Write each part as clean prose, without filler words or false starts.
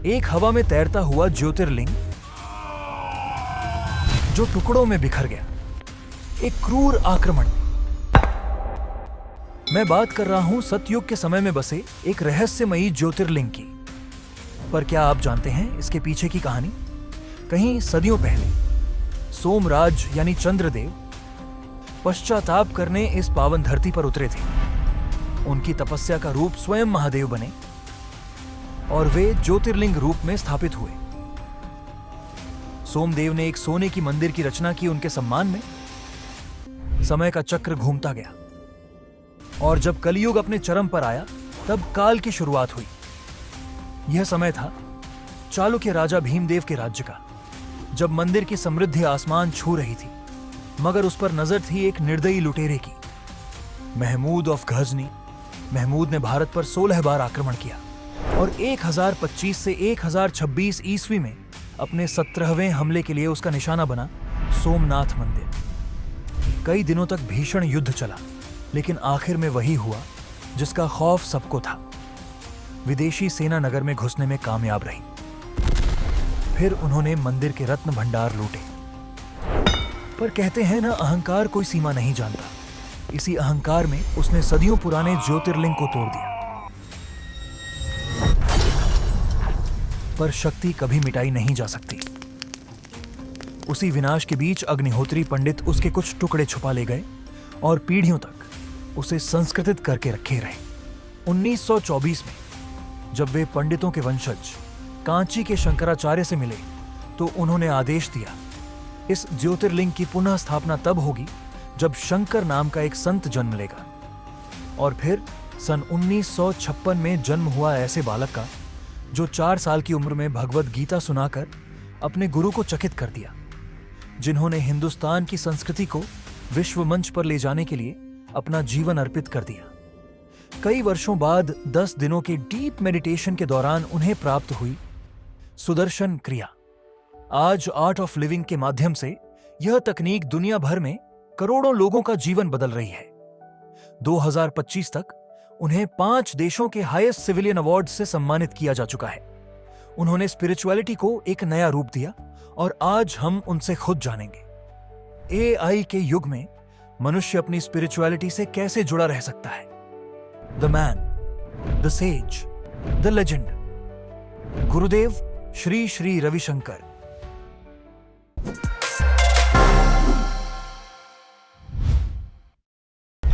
एक हवा में तैरता हुआ ज्योतिर्लिंग जो टुकड़ों में बिखर गया, एक क्रूर आक्रमण। मैं बात कर रहा हूं सतयुग के समय में बसे एक रहस्यमयी ज्योतिर्लिंग की। पर क्या आप जानते हैं इसके पीछे की कहानी? कहीं सदियों पहले सोमराज यानी चंद्रदेव पश्चाताप करने इस पावन धरती पर उतरे थे। उनकी तपस्या का रूप स्वयं महादेव बने और वे ज्योतिर्लिंग रूप में स्थापित हुए। सोमदेव ने एक सोने की मंदिर की रचना की उनके सम्मान में। समय का चक्र घूमता गया और जब कलयुग अपने चरम पर आया तब काल की शुरुआत हुई। यह समय था चालुक्य राजा भीमदेव के राज्य का, जब मंदिर की समृद्धि आसमान छू रही थी, मगर उस पर नजर थी एक निर्दयी लुटेरे की, महमूद ऑफ गजनी। महमूद ने भारत पर 16 बार आक्रमण किया और 1025 से 1026 ईस्वी में अपने 17वें हमले के लिए उसका निशाना बना सोमनाथ मंदिर। कई दिनों तक भीषण युद्ध चला, लेकिन आखिर में वही हुआ जिसका खौफ सबको था। विदेशी सेना नगर में घुसने में कामयाब रही। फिर उन्होंने मंदिर के रत्न भंडार लूटे। पर कहते हैं ना, अहंकार कोई सीमा नहीं जानता। इसी अहंकार में उसने सदियों पुराने ज्योतिर्लिंग को तोड़ दिया। पर शक्ति कभी मिटाई नहीं जा सकती। उसी विनाश के बीच अग्निहोत्री पंडित उसके कुछ टुकड़े छुपा ले गए और पीढ़ियों तक उसे संस्कृतित करके रखे रहे। 1924 में जब वे पंडितों के वंशज कांची के शंकराचार्य से मिले तो उन्होंने आदेश दिया, इस ज्योतिर्लिंग की पुनः स्थापना तब होगी जब शंकर नाम का एक संत जन्म लेगा। और फिर सन 1956 में जन्म हुआ ऐसे बालक का जो 4 साल की उम्र में भगवत गीता सुनाकर अपने गुरु को चकित कर दिया, जिन्होंने हिंदुस्तान की संस्कृति को विश्व मंच पर ले जाने के लिए अपना जीवन अर्पित कर दिया। कई वर्षों बाद 10 दिनों के डीप मेडिटेशन के दौरान उन्हें प्राप्त हुई सुदर्शन क्रिया। आज आर्ट ऑफ लिविंग के माध्यम से यह तकनीक दुनिया भर में करोड़ों लोगों का जीवन बदल रही है। 2025 तक उन्हें 5 देशों के हाईएस्ट सिविलियन अवार्ड से सम्मानित किया जा चुका है। उन्होंने स्पिरिचुअलिटी को एक नया रूप दिया और आज हम उनसे खुद जानेंगे। एआई के युग में मनुष्य अपनी स्पिरिचुअलिटी से कैसे जुड़ा रह सकता है? The man, the sage, the legend, Gurudev Shri Shri Ravi Shankar.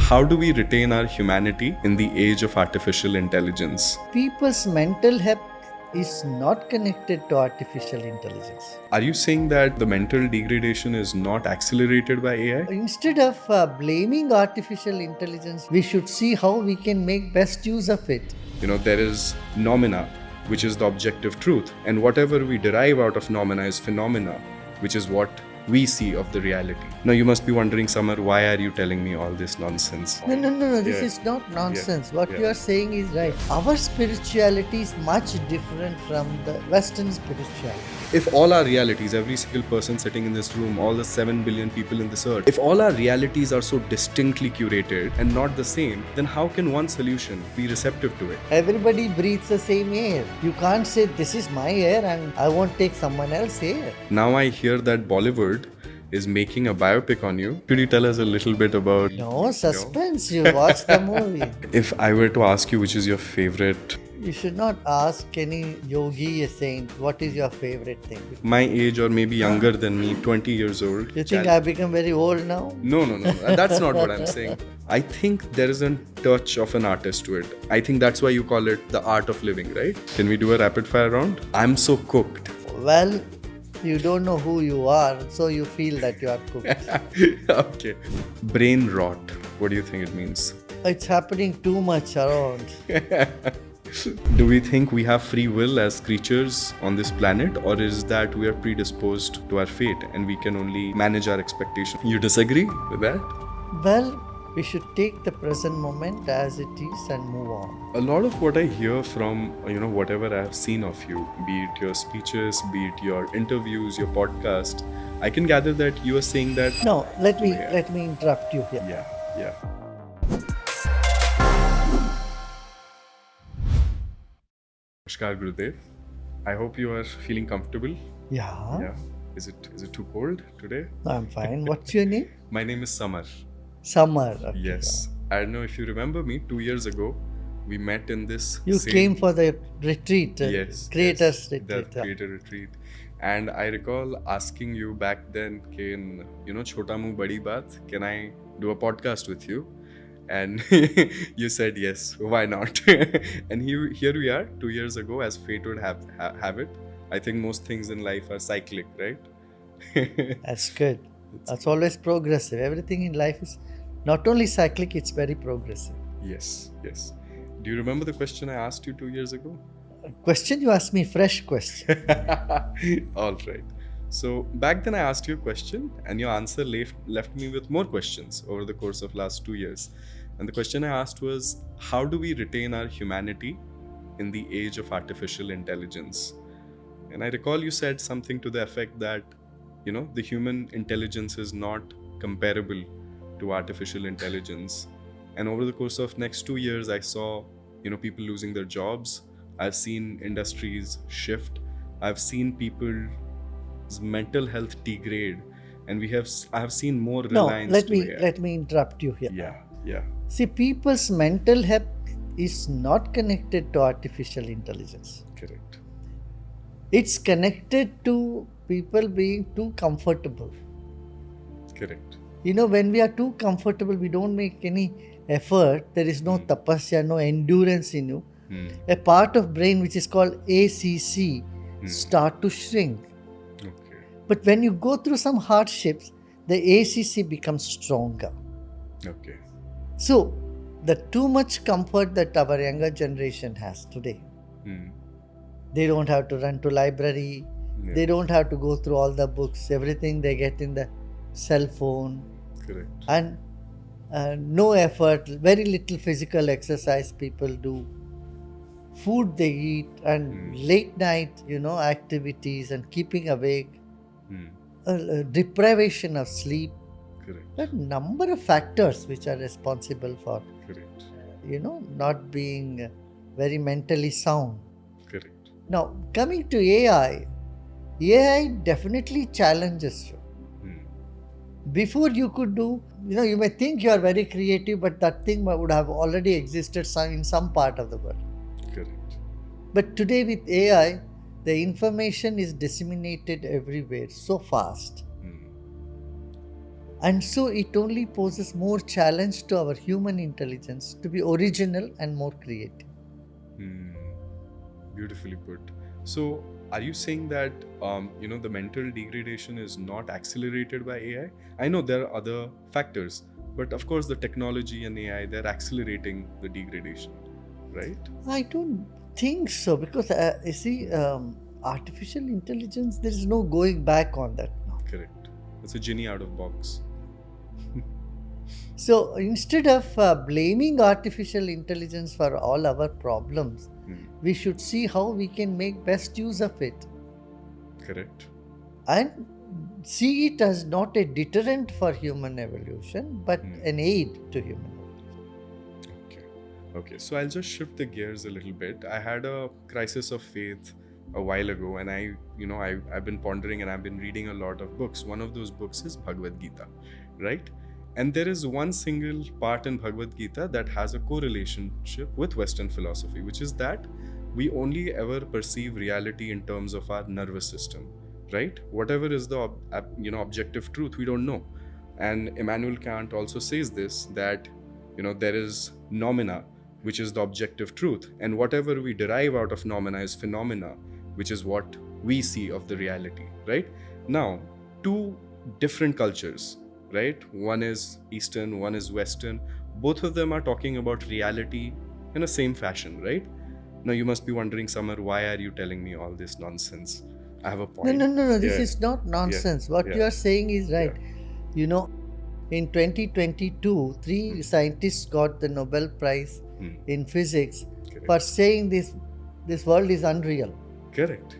How do we retain our humanity in the age of artificial intelligence? People's mental health is not connected to artificial intelligence. Are you saying that the mental degradation is not accelerated by AI? Instead of blaming artificial intelligence, we should see how we can make best use of it. There is noumena, which is the objective truth, and whatever we derive out of noumena is phenomena, which is what we see of the reality. Now you must be wondering, Samar, why are you telling me all this nonsense? No. This is not nonsense. What you are saying is right. Our spirituality is much different from the Western spirituality. If all our realities, every single person sitting in this room, all the 7 billion people in this earth, if all our realities are so distinctly curated and not the same, then how can one solution be receptive to it? Everybody breathes the same air. You can't say this is my air and I won't take someone else's air. Now I hear that Bollywood is making a biopic on you. Could you tell us a little bit about... No, suspense. You watch the movie. If I were to ask you which is your favorite... You should not ask any yogi, a saint, what is your favorite thing? My age or maybe younger than me, 20 years old. You think I've become very old now? No. That's not what I'm saying. I think there is a touch of an artist to it. I think that's why you call it the art of living, right? Can we do a rapid fire round? I'm so cooked. Well, you don't know who you are, so you feel that you are cooked. Okay. Brain rot. What do you think it means? It's happening too much around. Do we think we have free will as creatures on this planet, or is that we are predisposed to our fate and we can only manage our expectations? You disagree with that? Well, we should take the present moment as it is and move on. A lot of what I hear from, whatever I have seen of you, be it your speeches, be it your interviews, your podcast, I can gather that you are saying that... No, let me interrupt you here. Yeah. Namaskar, Gurudev. I hope you are feeling comfortable. Yeah, Yeah. Is it too cold today? I'm fine. What's your name? My name is Samar. Summer. Okay. Yes. I don't know if you remember me. 2 years ago, we met in this You same. came for the retreat, Yes, creators yes, retreat. that creator retreat. And I recall asking you back then, Ken, Chota Mu Badi Baat, can I do a podcast with you? And you said yes, why not? And here we are, 2 years ago, as fate would have it. I think most things in life are cyclic, right? That's good. That's always progressive. Everything in life is not only cyclic, it's very progressive. Yes, yes. Do you remember the question I asked you 2 years ago? Question you asked me, fresh question. All right. So back then I asked you a question, and your answer left me with more questions over the course of last 2 years. And the question I asked was, how do we retain our humanity in the age of artificial intelligence? And I recall you said something to the effect that, the human intelligence is not comparable to artificial intelligence. And over the course of next 2 years, I saw, people losing their jobs. I've seen industries shift. I've seen people's mental health degrade, and I have seen more No, reliance to AI. let me interrupt you here. Yeah. See, people's mental health is not connected to artificial intelligence. Correct. It's connected to people being too comfortable. Correct. When we are too comfortable, we don't make any effort. There is no tapasya, no endurance in you. A part of brain which is called ACC start to shrink. Okay. But when you go through some hardships, the ACC becomes stronger. Okay. So, the too much comfort that our younger generation has today, they don't have to run to library. Yeah. They don't have to go through all the books. Everything they get in the cell phone. Correct. And no effort, very little physical exercise people do. Food they eat, and late night, activities and keeping awake. Deprivation of sleep. Correct. A number of factors which are responsible for, Correct. not being very mentally sound. Correct. Now, coming to AI definitely challenges you. Before you could do, you may think you are very creative, but that thing would have already existed in some part of the world. Correct. But today with AI, the information is disseminated everywhere so fast. And so it only poses more challenge to our human intelligence to be original and more creative. Beautifully put. So, are you saying that the mental degradation is not accelerated by AI? I know there are other factors, but of course the technology and AI, they're accelerating the degradation, right? I don't think so, because you see, artificial intelligence, there is no going back on that now. Correct. It's a genie out of box. So instead of blaming artificial intelligence for all our problems, we should see how we can make best use of it. Correct. And see it as not a deterrent for human evolution, but an aid to human evolution. Okay. So I'll just shift the gears a little bit. I had a crisis of faith a while ago, and I've been pondering and I've been reading a lot of books. One of those books is Bhagavad Gita, right? And there is one single part in Bhagavad Gita that has a correlationship with Western philosophy, which is that we only ever perceive reality in terms of our nervous system, right? Whatever is the objective truth, we don't know. And Immanuel Kant also says this, that there is noumena, which is the objective truth, and whatever we derive out of noumena is phenomena, which is what we see of the reality, right? Now, two different cultures, right? One is Eastern, one is Western. Both of them are talking about reality in the same fashion, right? Now you must be wondering, Samar, why are you telling me all this nonsense? I have a point. No. This is not nonsense. What you are saying is right. In 2022, 3 scientists got the Nobel Prize in physics for saying this world is unreal. Correct.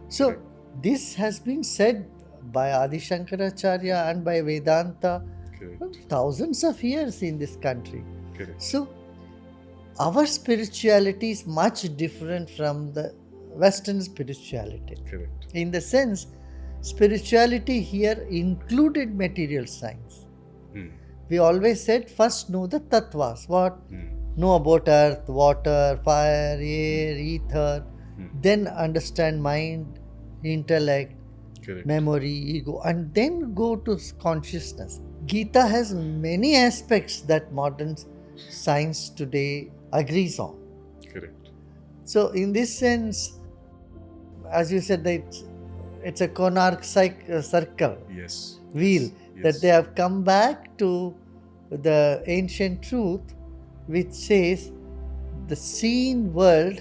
So this has been said by Adi Shankaracharya and by Vedanta thousands of years in this country. Correct. So our spirituality is much different from the Western spirituality. Correct. In the sense, spirituality here included material science. Hmm. We always said first know the tattvas. What? Hmm. Know about earth, water, fire, air, ether. Hmm. Then understand mind, intellect, Correct. memory, ego, and then go to consciousness. Gita has many aspects that modern science today agrees on. Correct. So, in this sense, as you said, that it's a conarch circle, Yes. wheel, Yes. that they have come back to the ancient truth, which says the seen world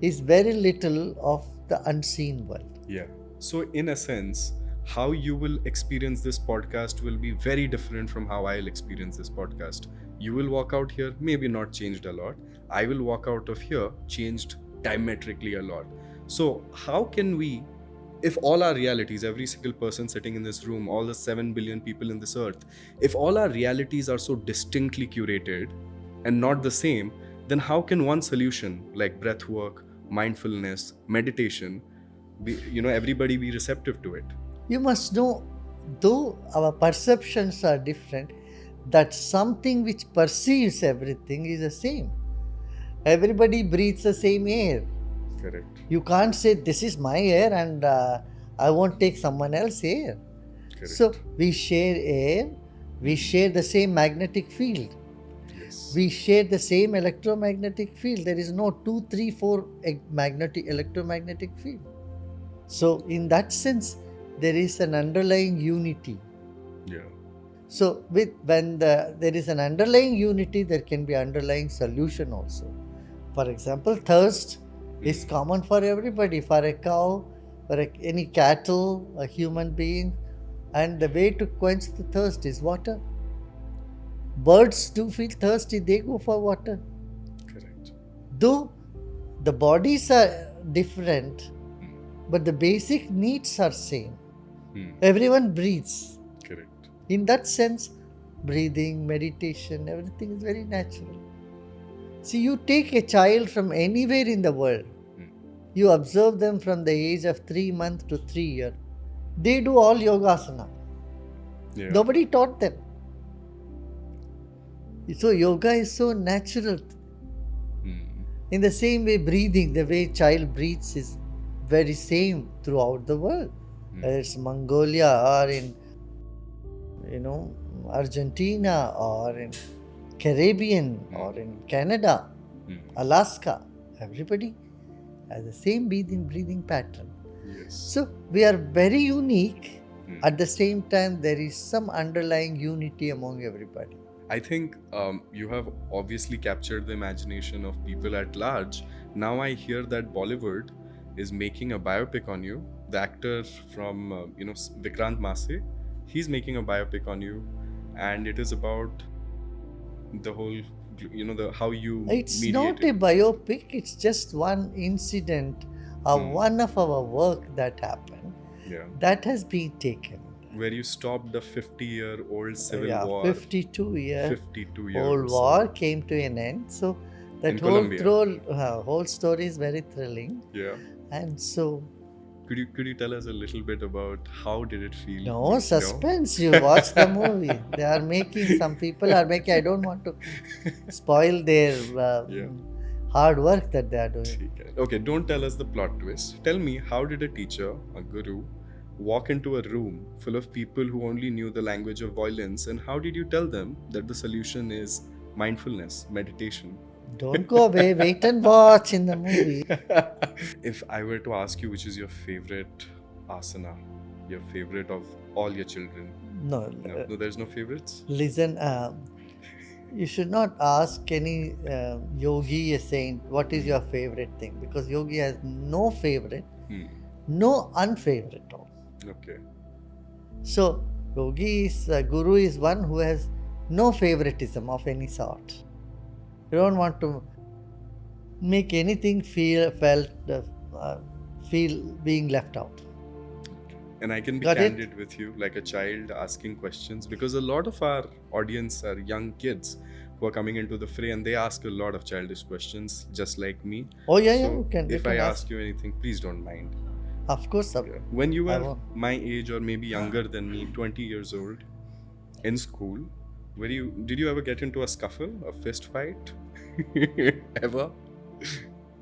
is very little of the unseen world. Yeah. So, in a sense, how you will experience this podcast will be very different from how I'll experience this podcast. You will walk out here, maybe not changed a lot. I will walk out of here, changed diametrically a lot. So, how can we, if all our realities, every single person sitting in this room, all the 7 billion people in this earth, if all our realities are so distinctly curated and not the same, then how can one solution like breathwork, mindfulness, meditation, everybody be receptive to it? You must know, though our perceptions are different, that something which perceives everything is the same. Everybody breathes the same air. Correct. You can't say this is my air and I won't take someone else's air. Correct. So we share air, we share the same magnetic field. Yes. We share the same electromagnetic field. There is no 2, 3, 4 electromagnetic field. So in that sense, there is an underlying unity. Yeah. So when there is an underlying unity, there can be underlying solution also. For example, thirst is common for everybody, for a cow, for any cattle, a human being, and the way to quench the thirst is water. Birds do feel thirsty, they go for water. Correct. Though the bodies are different, but the basic needs are same. Everyone breathes. Correct. In that sense, breathing, meditation, everything is very natural. See, you take a child from anywhere in the world, you observe them from the age of 3 months to 3 years. They do all yogasana. Yeah. Nobody taught them. So yoga is so natural. In the same way, breathing, the way child breathes is very same throughout the world. Whether it's Mongolia or in Argentina or in Caribbean or in Canada, Alaska, everybody has the same breathing pattern. Yes. So we are very unique. At the same time, there is some underlying unity among everybody. I think you have obviously captured the imagination of people at large. Now I hear that Bollywood is making a biopic on you. The actor from Vikrant Masse, he's making a biopic on you, and it is about the whole how you It's mediated. not a biopic, it's just one incident or one of our work that happened. Yeah. That has been taken. Where you stopped the 50-year-old civil war. 52-year old war came to an end. So that whole story is very thrilling. Yeah. And so, could you tell us a little bit about how did it feel? no suspense. You watch the movie. They are making. Some people are making. I don't want to spoil their hard work that they are doing. Okay, don't tell us the plot twist. Tell me, how did a teacher, a guru, walk into a room full of people who only knew the language of violence, and how did you tell them that the solution is mindfulness, meditation? Don't go away, wait and watch in the movie. If I were to ask you which is your favorite asana, your favorite of all your children? No, there's no favorites? Listen, you should not ask any yogi, a saint, what is your favorite thing? Because yogi has no favorite, no unfavorite also. Okay. So, guru is one who has no favoritism of any sort. You don't want to make anything feel being left out. And I can be Got candid with you, like a child asking questions, because a lot of our audience are young kids who are coming into the fray, and they ask a lot of childish questions, just like me. Oh yeah, So you can. if I ask you anything, please don't mind. Of course, sir. Yeah. When you I were won't. my age or maybe younger than me, 20 years old, in school, did you ever get into a scuffle, a fist fight? Ever?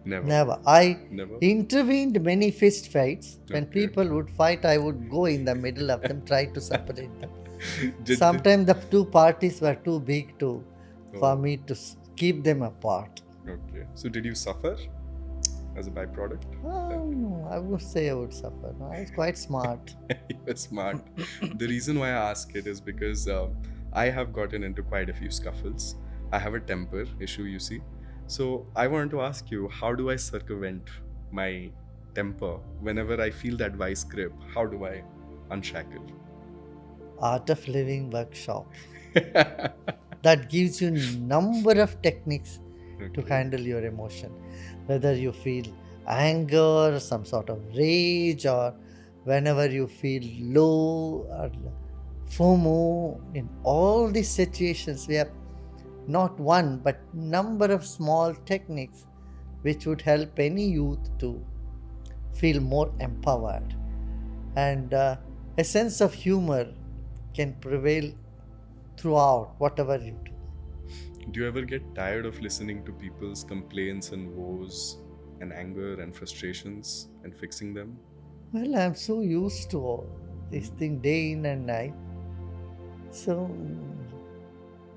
Never. Never. I Never? intervened many fist fights. When Okay. people would fight, I would go in the middle of them, try to separate them. Did Sometimes the two parties were too big for Oh. me to keep them apart. Okay. So did you suffer as a byproduct? No, I would say I would suffer. No, I was quite smart. You're smart. The reason why I ask it is because I have gotten into quite a few scuffles. I have a temper issue, you see. So I wanted to ask you, how do I circumvent my temper whenever I feel that vice grip? How do I unshackle? Art of Living workshop. That gives you number of techniques to Okay. handle your emotion. Whether you feel anger, some sort of rage, or whenever you feel low or FOMO, in all these situations, we have not one but number of small techniques which would help any youth to feel more empowered, and a sense of humor can prevail throughout whatever you do. Do you ever get tired of listening to people's complaints and woes and anger and frustrations and fixing them? Well, I'm so used to all this thing day in and night, so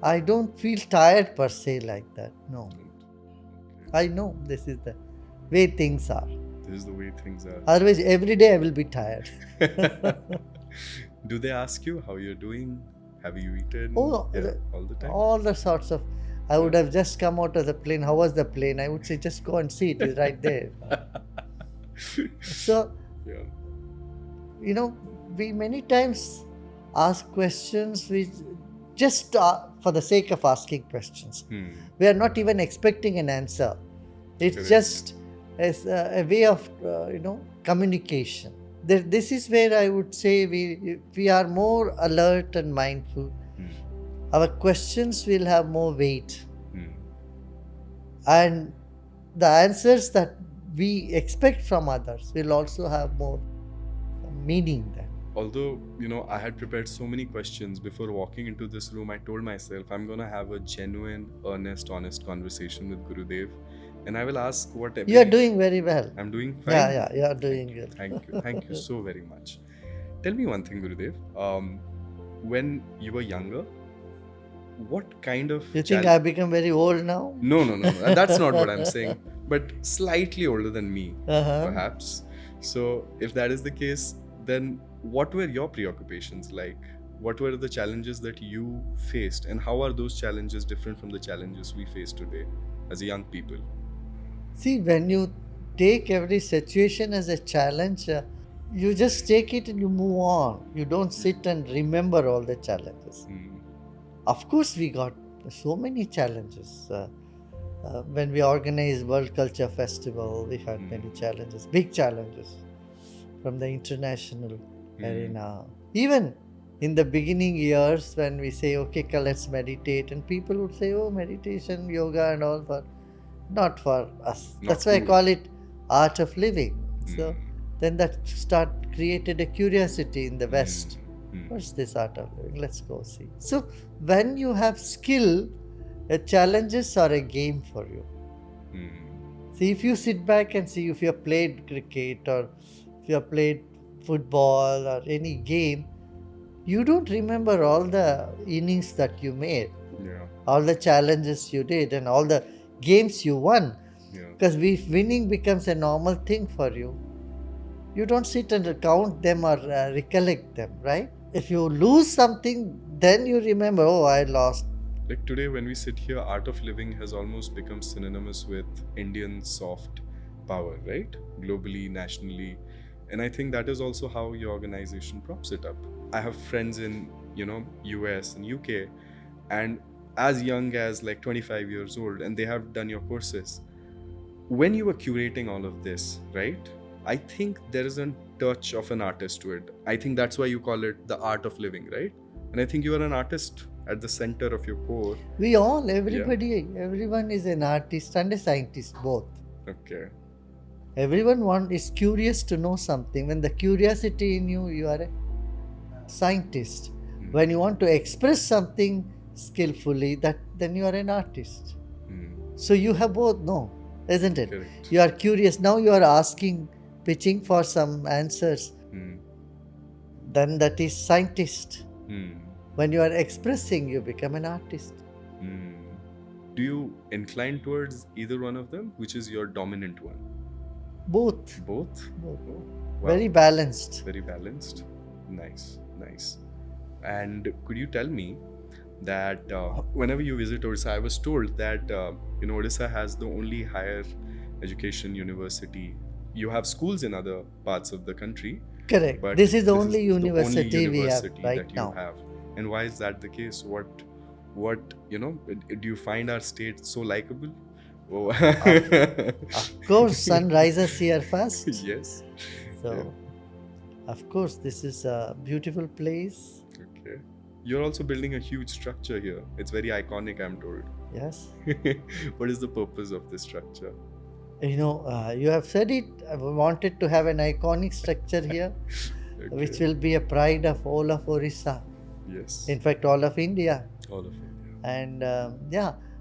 I don't feel tired per se like that. No, I know this is the way things are. This is the way things are. Otherwise, every day I will be tired. Do they ask you how you're doing? Have you eaten? Oh, Yeah, all the time. all the sorts of. I would have just come out of the plane. How was the plane? I would say, just go and see. It is right there. So, Yeah. we many times ask questions which just for the sake of asking questions. We are not even expecting an answer. It's Correct. just as a way of communication. This is where I would say we are more alert and mindful. Our questions will have more weight, and the answers that we expect from others will also have more meaning then. Although, I had prepared so many questions before walking into this room, I told myself I'm going to have a genuine, earnest, honest conversation with Gurudev, and I will ask whatever. You are doing very well. I'm doing fine. Yeah, you are doing good. Thank you so very much. Tell me one thing, Gurudev. When you were younger, what kind of You think I've become very old now? No. That's not what I'm saying. But slightly older than me, Uh-huh. perhaps. So, if that is the case, then what were your preoccupations like? What were the challenges that you faced, and how are those challenges different from the challenges we face today as young people? See, when you take every situation as a challenge, you just take it and you move on. You don't sit and remember all the challenges. Of course, we got so many challenges. When we organized World Culture Festival, we had many challenges, big challenges from the international arena. Even in the beginning years when we say, okay, let's meditate, and people would say, oh, meditation, yoga and all, but not for us. Not That's why I cool. call it art of living. So then that created a curiosity in the West. What's this art of living? Let's go see. So when you have skill, challenges are a game for you. See, if you sit back and see, if you have played cricket or if you have played football or any game, you don't remember all the innings that you made, Yeah. all the challenges you did, and all the games you won. Yeah. Because winning becomes a normal thing for you. You don't sit and count them or recollect them, right? If you lose something, then you remember, oh, I lost. Like today, when we sit here, art of living has almost become synonymous with Indian soft power, right? Globally, nationally. And I think that is also how your organization props it up. I have friends in, US and UK, and as young as like 25 years old, and they have done your courses. When you were curating all of this, right? I think there is a touch of an artist to it. I think that's why you call it the art of living, right? And I think you are an artist at the center of your core. We all, everyone is an artist and a scientist both. Okay. Everyone is curious to know something. When the curiosity in you, you are a scientist. When you want to express something skillfully, then you are an artist. So you have both, no, isn't it? Correct. You are curious. Now you are asking, pitching for some answers. Then that is scientist. When you are expressing, you become an artist. Do you incline towards either one of them? Which is your dominant one? Both. Both? Both. Oh, wow. Very balanced. Very balanced. Nice. And could you tell me that whenever you visit Odisha, I was told that Odisha has the only higher education university. You have schools in other parts of the country. Correct. But this is the this only is the only university we have university right that now. you have. And why is that the case? What do you find our state so likable? Oh. Of course, sun rises here first. Yes. So, Yeah. of course, this is a beautiful place. Okay. You're also building a huge structure here. It's very iconic, I'm told. Yes. What is the purpose of this structure? You have said it. I wanted to have an iconic structure here, Okay. which will be a pride of all of Odisha. Yes. In fact, all of India. All of it. And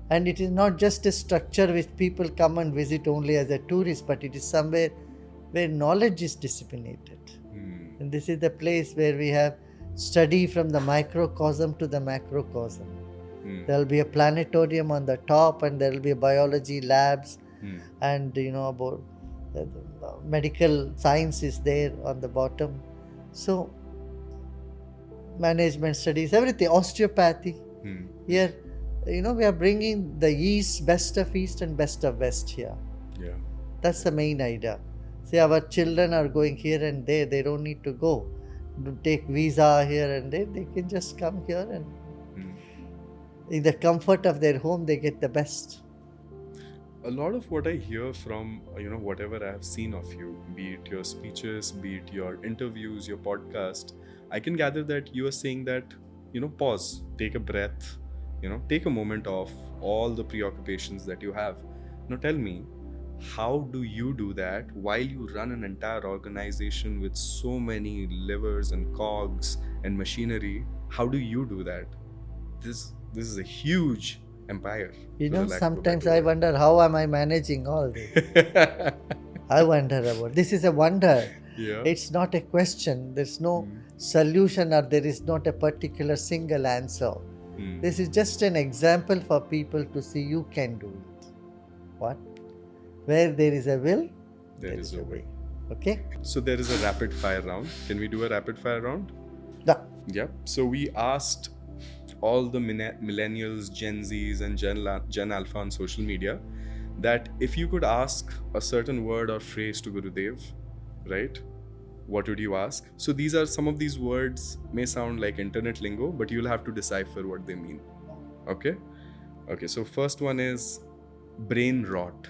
and it is not just a structure which people come and visit only as a tourist, but it is somewhere where knowledge is disseminated. And this is the place where we have study from the microcosm to the macrocosm. There will be a planetarium on the top, and there will be biology labs, and about medical science is there on the bottom. So management studies, everything, osteopathy. Here, we are bringing the best of East and best of West here. Yeah. That's the main idea. See, our children are going here and there. They don't need to go to take visa here and there. They can just come here, and in the comfort of their home, they get the best. A lot of what I hear from whatever I have seen of you, be it your speeches, be it your interviews, your podcast, I can gather that you are saying that pause, take a breath, take a moment off all the preoccupations that you have. Now tell me, how do you do that while you run an entire organization with so many levers and cogs and machinery? How do you do that? This is a huge empire. Sometimes I wonder, how am I managing all this? I wonder about this. Is a wonder. Yeah. It's not a question. There's no solution, or there is not a particular single answer. This is just an example for people to see you can do it. What? Where there is a will, there is a way. Okay? So there is a rapid fire round. Can we do a rapid fire round? Yeah. Yeah. So we asked all the millennials, Gen Zs, and Gen Alpha on social media that if you could ask a certain word or phrase to Gurudev, right? What would you ask? So these are some of these words may sound like internet lingo, but you'll have to decipher what they mean. Okay? Okay, so first one is brain rot.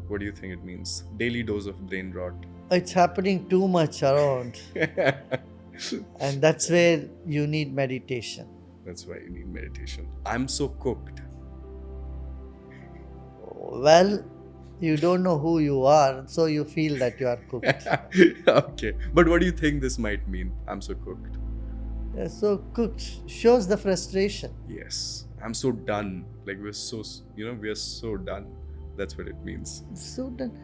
What do you think it means? Daily dose of brain rot. It's happening too much around. And that's where you need meditation. That's why you need meditation. I'm so cooked. Well, you don't know who you are, so you feel that you are cooked. Okay. But what do you think this might mean? I'm so cooked. So cooked shows the frustration. Yes. I'm so done. Like we're so done. That's what it means. So done.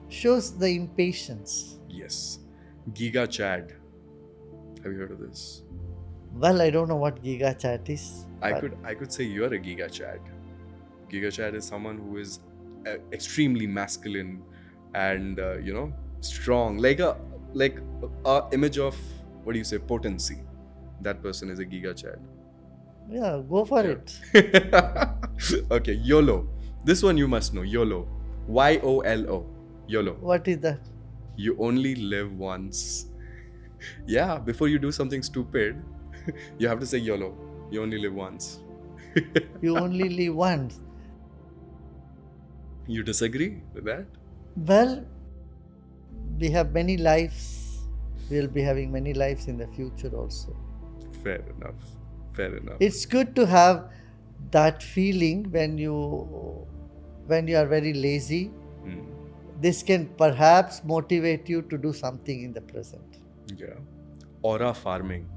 Shows the impatience. Yes. Giga Chad. Have you heard of this? Well, I don't know what Giga Chat is. I could say you're a Giga Chad. Giga Chad is someone who is extremely masculine and strong, like a image of, what do you say, potency. That person is a Giga Chad. Yeah, go for it. Okay, YOLO. This one you must know. YOLO. YOLO. YOLO. What is that? You only live once. Yeah, before you do something stupid, you have to say YOLO. You only live once. You only live once. You disagree with that? Well, we have many lives. We'll be having many lives in the future also. Fair enough. Fair enough. It's good to have that feeling when you are very lazy. Hmm. This can perhaps motivate you to do something in the present. Yeah. Aura farming.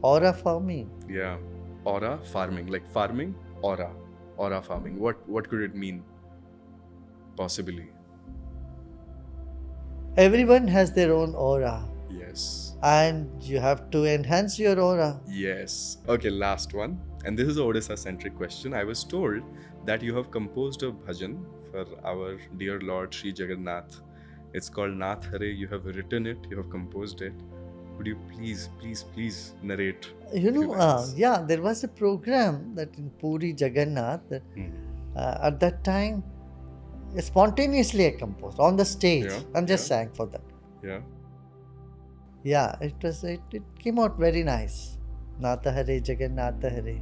Aura farming. Yeah. Aura farming. Like farming, aura. Aura farming. What could it mean? Possibly. Everyone has their own aura, Yes. and you have to enhance your aura. Yes. Okay, last one. And this is a Odisha centric question. I was told that you have composed a bhajan for our dear Lord Sri Jagannath. It's called Nath Hare. You have written it, you have composed it. Could you please narrate? You few know, lines? yeah, there was a program that in Puri Jagannath that Hmm. at that time spontaneously I composed on the stage Yeah, and just yeah. sang for that. Yeah. Yeah, it came out very nice. Natha Hare Jagannatha Hare.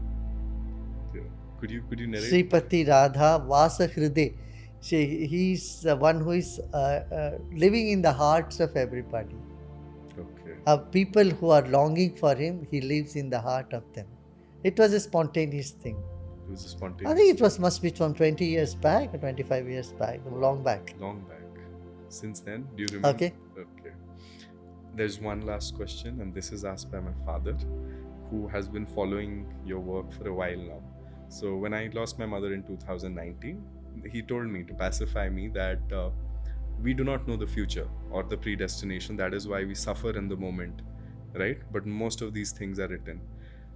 Yeah. Could you narrate? Sripati Radha Vasa Hriday. He's the one who is living in the hearts of everybody. Okay. People who are longing for him, he lives in the heart of them. It was a spontaneous thing. It was a I spontaneous. think it must be from 20 years back or 25 years back, long back. Long back. Since then, do you remember? Okay. Okay. There's one last question, and this is asked by my father, who has been following your work for a while now. So, when I lost my mother in 2019, he told me to pacify me that we do not know the future or the predestination. That is why we suffer in the moment, right? But most of these things are written.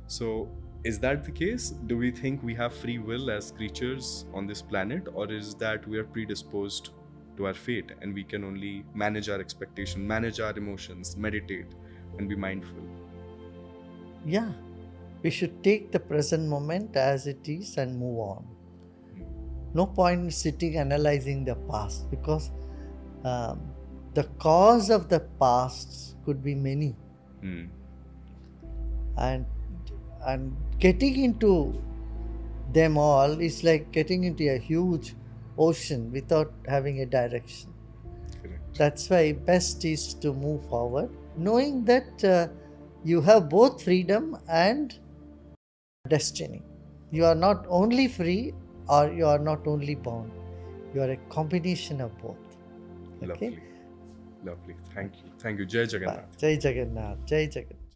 So, is that the case? Do we think we have free will as creatures on this planet, or is that we are predisposed to our fate and we can only manage our expectation, manage our emotions, meditate, and be mindful? Yeah. We should take the present moment as it is and move on. No point in sitting analyzing the past because um, the cause of the past could be many, Hmm. and getting into them all is like getting into a huge ocean without having a direction. Correct. That's why best is to move forward, knowing that you have both freedom and destiny. You are not only free or you are not only bound. You are a combination of both. Okay? Lovely. Lovely. Thank you. Thank you. Jai Bye. Jagannath. Jai Jagannath. Jai Jagannath.